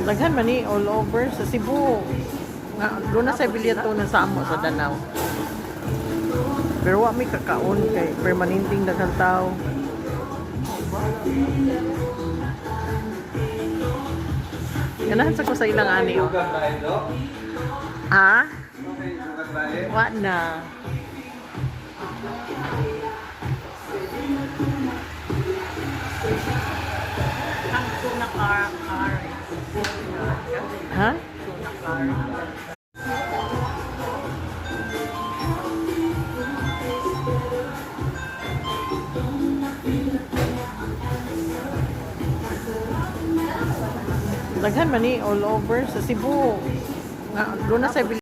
Daghan man ni all over sa Cebu. Nga doon na sa bilyato ng Samo sa Danau. Pero wa mi kakaon kay permanenteng daghan tao. Ganahan sa ko sa ilang ani oh. Ah? Wa na. Ang tuna car. Ha? Tuna car. Daghan man ni all over sa Cebu. Nga doon na sa